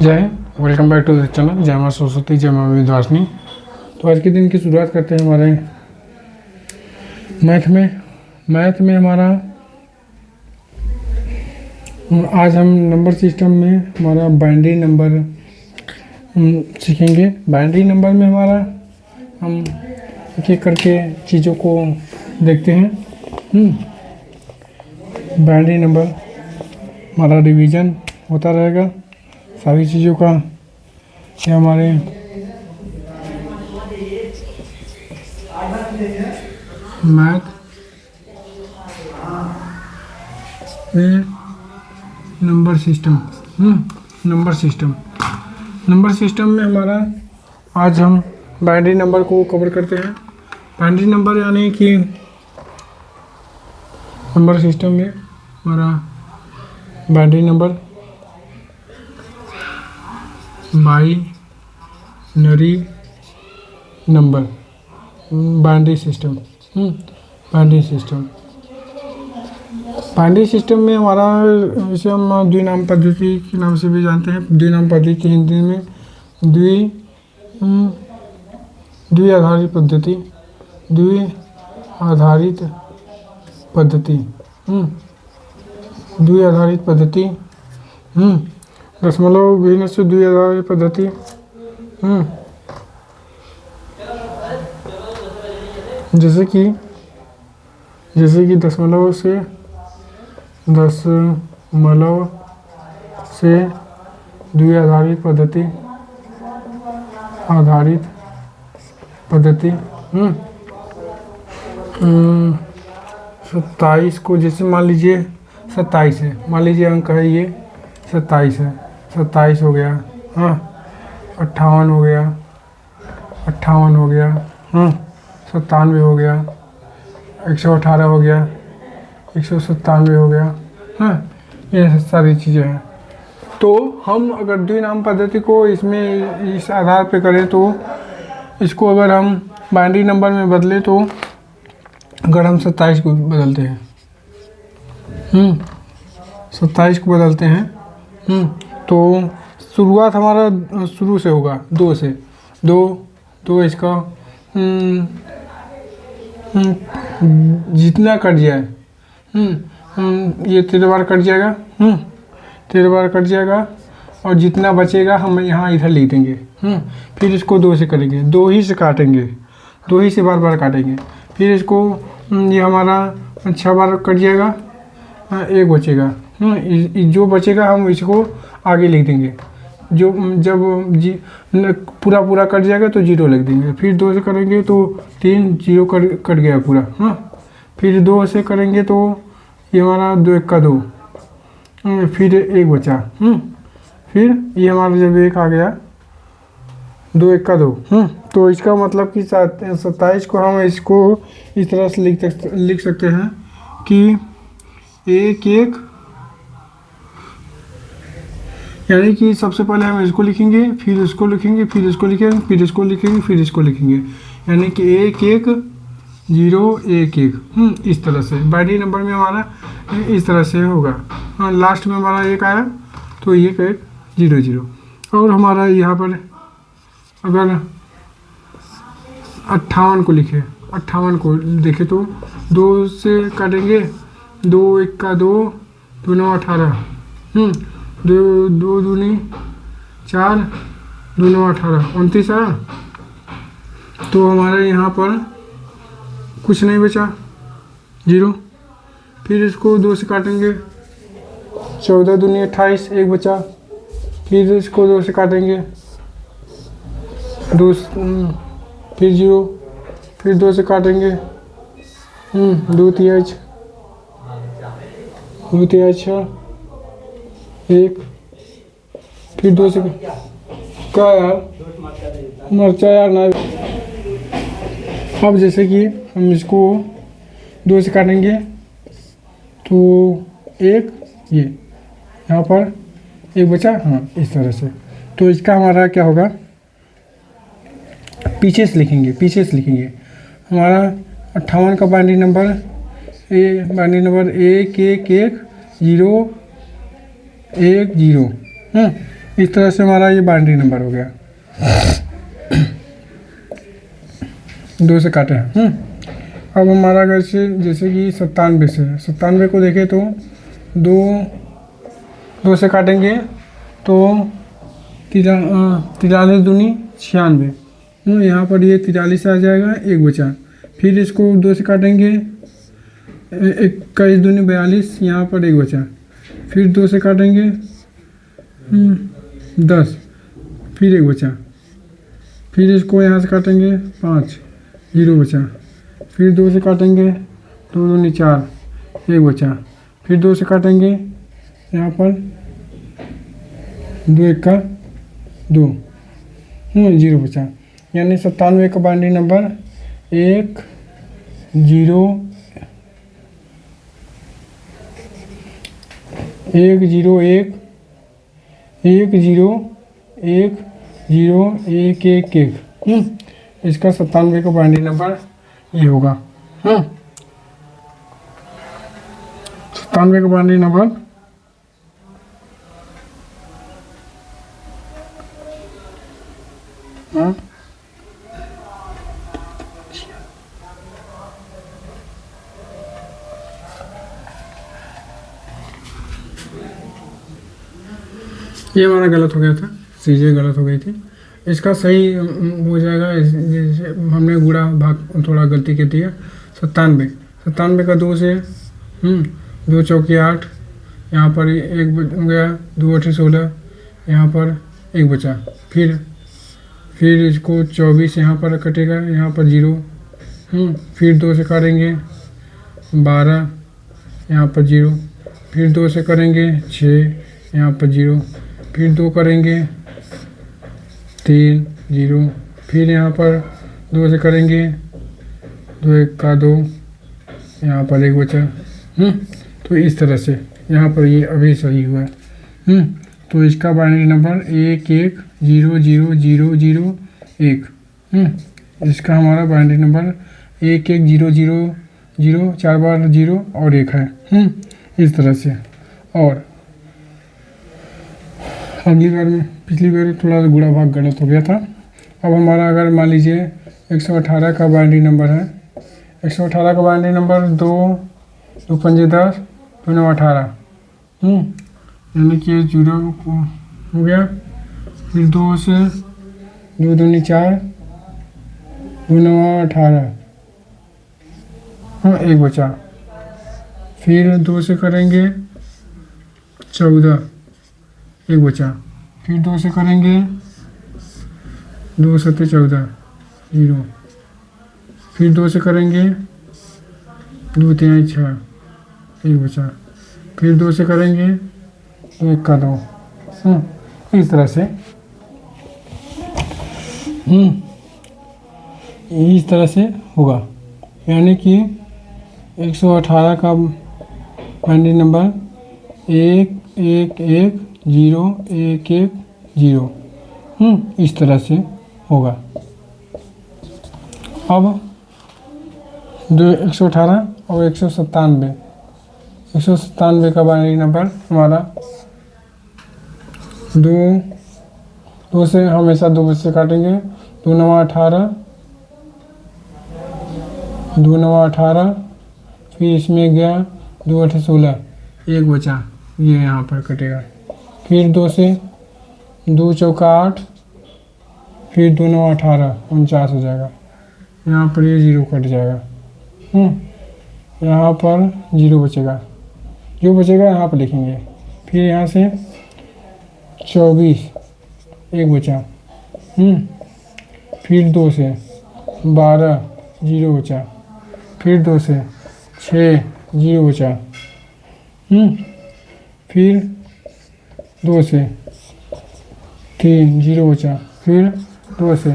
जय Hind, welcome back to the channel. जय मां सरस्वती, जय मां विंध्यवासिनी। तो आज के दिन की शुरुआत करते हैं हमारे मैथ में हमारा आज हम नंबर सिस्टम में हमारा बाइनरी नंबर सीखेंगे। बाइनरी नंबर में हमारा हम एक एक करके चीज़ों को देखते हैं। बाइनरी नंबर हमारा रिवीजन होता रहेगा सारी चीज़ों का। ये हमारे मैथ में नंबर सिस्टम में हमारा आज हम बाइनरी नंबर को कवर करते हैं। बाइनरी नंबर यानी कि नंबर सिस्टम में हमारा binary number binary number binary system में हमारा इसे हम द्विनाम पद्धति के नाम से भी जानते हैं। द्विनाम पद्धति हिंदी में द्विआधारित पद्धति दशमलव भिन्न से द्विआधारित पद्धति। जैसे कि दशमलव से द्विआधारित पद्धति 27 को, जैसे मान लीजिए 27 है, मान लीजिए अंक है ये 27 है, 27 हो गया। 58 हो गया, 97 हो गया, 118 हो गया, 197 हो गया। ये सारी चीज़ें हैं। तो हम अगर द्विनाम पद्धति को इसमें इस आधार पे करें तो इसको अगर हम बाइनरी नंबर में बदलें तो अगर हम 27 को बदलते हैं 27 को बदलते हैं तो शुरुआत हमारा शुरू से होगा 2 से। दो इसका जितना कट जाए ये 13 बार कट जाएगा। 13 बार कट जाएगा और जितना बचेगा हम यहाँ इधर लिख देंगे। फिर इसको 2 से करेंगे, 2 ही से काटेंगे, 2 ही से बार काटेंगे। फिर इसको ये हमारा 6 बार कट जाएगा, 1 बचेगा। जो बचेगा हम इसको आगे लिख देंगे। जो जब पूरा कट जाएगा तो 0 लिख देंगे। फिर 2 से करेंगे तो 3 0 कट गया पूरा। फिर 2 से करेंगे तो ये हमारा 2 1 का 2, फिर 1 बचा। फिर ये हमारा जब 1 आ गया 2 1 का 2। तो इसका मतलब कि 27 को हम इसको इस तरह से लिख सकते हैं कि 1 1, यानी कि सबसे पहले हम इसको लिखेंगे, फिर इसको लिखेंगे, फिर इसको लिखेंगे, फिर इसको लिखेंगे, फिर इसको लिखेंगे, यानी कि 1 1 0 1 1। इस तरह से बाइनरी नंबर में हमारा इस तरह से होगा। लास्ट में हमारा 1 आया तो 1 1 0 0। और हमारा यहाँ पर अगर 58 को लिखे, 58 को देखें तो 2 से काटेंगे, 2 1 का 2, 2 9 18, 2 दूनी 4, 2 9 18, 29 आया। तो हमारे यहाँ पर कुछ नहीं बचा, 0। फिर इसको 2 से काटेंगे, 14 दूनी 28, 1 बचा। फिर इसको 2 से काटेंगे, 2 फिर 0, फिर 2 से काटेंगे, 2 3 6 1, फिर 2 से क्या यार मरचा यार ना। अब जैसे कि हम इसको 2 से काटेंगे तो 1, ये यहाँ पर 1 बचा। इस तरह से। तो इसका हमारा क्या होगा, पीछे से लिखेंगे हमारा 58 का बाइनरी नंबर 1 1 1 0 1 0। इस तरह से हमारा ये बाइनरी नंबर हो गया। 2 से काटे हैं। अब हमारा अगर से जैसे कि 97 से 97 को देखें तो 2 से काटेंगे तो 43 दूनी 96। यहाँ पर ये 43 आ जाएगा, 1 बचा। फिर इसको 2 से काटेंगे, 21 दूनी 42, यहाँ पर 1 बचा। फिर 2 से काटेंगे 10, फिर 1 बचा। फिर इसको यहाँ से काटेंगे 5, 0 बचा। फिर 2 से काटेंगे 2 दूनी 4, 1 बचा। फिर 2 से काटेंगे यहाँ पर 2 1 का 2, 0 बचा। यानी 97 का बाइनरी नंबर 1 0 1 0 1 1 0 1 0 1 1 1। इसका 97 का बाइनरी नंबर ये होगा। 97 का बाइनरी नंबर ये हमारा गलत हो गया था, चीज़ें गलत हो गई थी। इसका सही हो जाएगा, जैसे हमने गुणा भाग थोड़ा गलती की थी। 97 का 2 से 2 चौकी 8, यहाँ पर 1 हो गया, 2 8 16, यहाँ पर 1 बचा। फिर इसको 24 यहाँ पर कटेगा, यहाँ पर 0। फिर 2 से काटेंगे 12, यहाँ पर 0। फिर 2 से करेंगे 6, यहाँ पर 0। फिर 2 करेंगे 3, 0। फिर यहाँ पर 2 से करेंगे 2 1 का 2, यहाँ पर 1 बचा। तो इस तरह से यहाँ पर ये अभी सही हुआ। तो इसका बाइनरी नंबर 1 1 0 0 0 0 1। इसका हमारा बाइनरी नंबर 1 1 0 0 0, 4 बार 0 और 1 है। इस तरह से। और अगली बार में पिछली बार थोड़ा गुणा भाग गलत हो गया था। अब हमारा अगर मान लीजिए 118 का बाइनरी नंबर है। 118 का बाइनरी नंबर 2 2 5 10 2 9 18, यानी कि 0 हो गया। फिर 2 से 2 दूनी 4, 2 9 18, 1 बचा। फिर 2 से करेंगे 14, 1 बचा। फिर 2 से करेंगे 2 7 14, 0। फिर 2 से करेंगे 2 3 6, 1 बचा। फिर 2 से करेंगे 2 1 का 2। इस तरह से इस तरह से होगा। यानी कि 118 का बाइनरी नंबर 1 1 1 0 1 1 0, इस तरह से होगा। अब 118 और 197, 197 का बाइनरी नंबर हमारा 2 से हमेशा 2 से काटेंगे। 2 9 18, 2 9 18। फिर इसमें गया 2 8 16, 1 बचा, ये यहाँ पर कटेगा। फिर 2 से 2 चौका 8, फिर 2 9 18, 49 हो जाएगा। यहाँ पर ये 0 कट जाएगा। यहाँ पर 0 बचेगा, जो बचेगा यहाँ पर लिखेंगे। फिर यहाँ से 24, 1 बचा। फिर 2 से 12, 0 बचा। फिर 2 से 6, 0 बचा। फिर 2 से 3, 0 बचा। फिर 2 से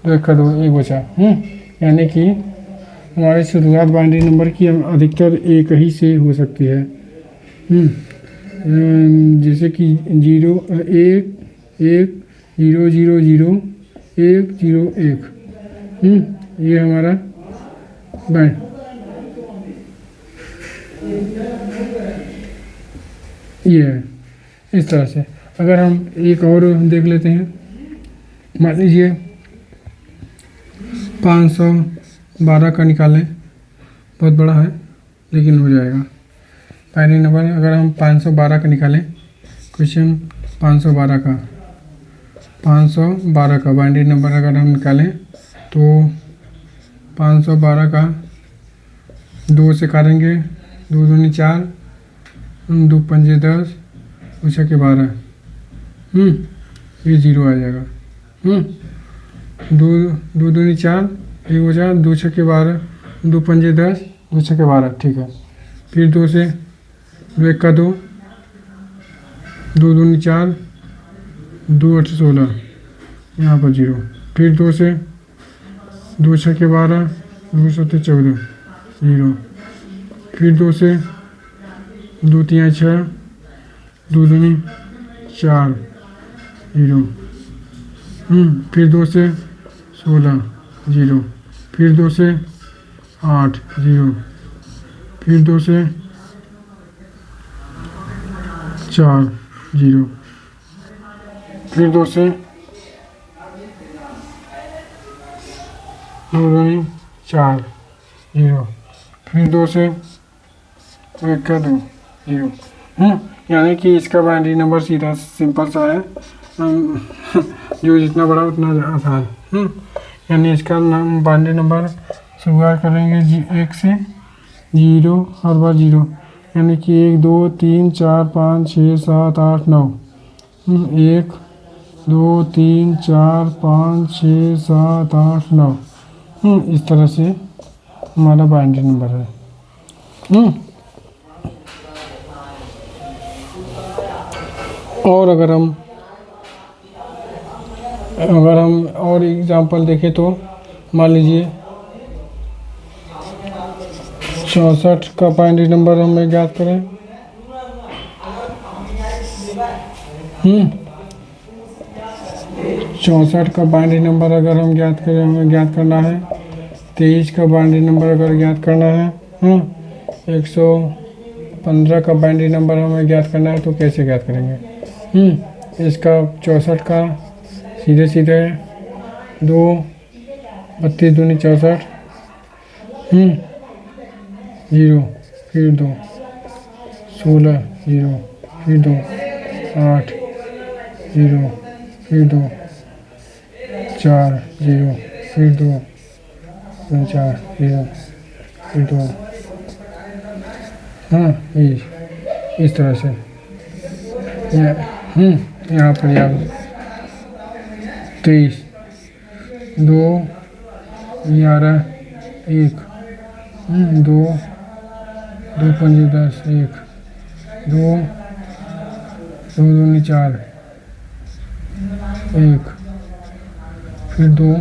2 1 का 2, 1 बचा। यानी कि हमारे शुरुआत बाइनरी नंबर की अधिकतर एक ही से हो सकती है। जैसे कि 0 1 1 0 0 0 1 0 1। ये हमारा ये है इस तरह से। अगर हम एक और देख लेते हैं, मान लीजिए 512 का निकालें, बहुत बड़ा है लेकिन हो जाएगा। बाइनरी नंबर अगर हम 512 का निकालें, क्वेश्चन 512 का बाइनरी नंबर अगर हम निकालें तो 512 का 2 से काटेंगे, 2 दूनी 4, 2 पंजे 10, 2 छक्के 12, ये 0 आ जाएगा। 2 दूनी 4, 1 हो जाए, 2 छक्के 12, 2 पंजे 10, 2 छक्के 12, ठीक है। फिर 2 से 2 1 का 2, 2 दूनी 4, 2 8 16, यहाँ पर 0। फिर 2 से 2 छक्के 12, 2 7 14, 0। फिर 2 से 2 3 6, 2 दूनी 4, 0। फिर 2 से 16, 0। फिर 2 से 8, 0। फिर 2 से 4, 0। फिर 2 से 2 4, 0। फिर 2 से 1 का 2, 0। यानी कि इसका बाइनरी नंबर सीधा सिंपल सा है, जो जितना बड़ा उतना आसान। यानी इसका बाइनरी नंबर शुरुआत करेंगे 1 से, 0 हर बार 0, यानी कि 1 2 3 4 5 6 7 8 9, 1 2 3 4 5 6 7 8 9, इस तरह से हमारा बाइनरी नंबर है। और अगर हम और एग्जांपल देखें तो मान लीजिए 64 का बाइनरी नंबर हमें ज्ञात करें। 64 का बाइनरी नंबर अगर हम ज्ञात करें, हमें ज्ञात करना है। 23 का बाइनरी नंबर अगर ज्ञात करना है, 115 का बाइनरी नंबर हमें ज्ञात करना है, तो कैसे ज्ञात करेंगे? इसका 64 का सीधे सीधे 2 32 दूनी 64, 0। फिर 2 16, 0। फिर 2 8, 0। फिर 2 4, 0। फिर 2 4, 0। फिर 2, इस तरह से यहाँ पर याद 23 2 11 1, 2 2 5 10 1, 2 2 दूनी 4, 1। फिर 2,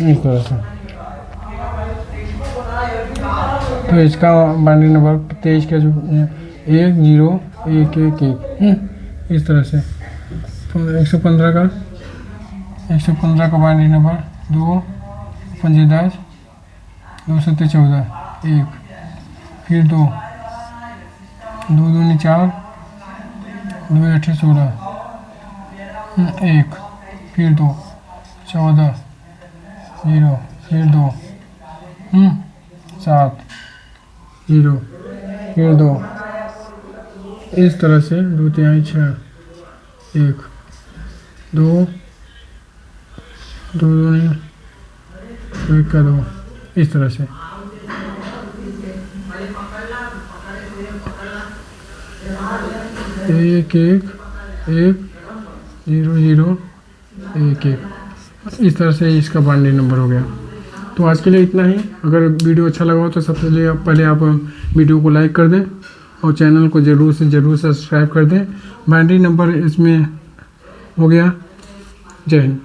इस तरह से। तो इसका बाइनरी नंबर 23 का जो 1 0 1 1 1, इस तरह से। तो 115 का बाइनरी नंबर 2 5 10, 2 7 14, 1। फिर 2 2 दूनी 4, 2 8 16, 1। फिर 2 14, 0। फिर 2 7, 0। फिर 2, इस तरह से 2 3 6, 1 2 2 दूनी 1 का 2, इस तरह से। एक 1 1 0 0 1 1, इस तरह से इसका बाइनरी नंबर हो गया। तो आज के लिए इतना ही। अगर वीडियो अच्छा लगा हो तो सबसे पहले आप वीडियो को लाइक कर दें और चैनल को ज़रूर से ज़रूर सब्सक्राइब कर दें। बाइनरी नंबर इसमें हो गया। जय हिंद।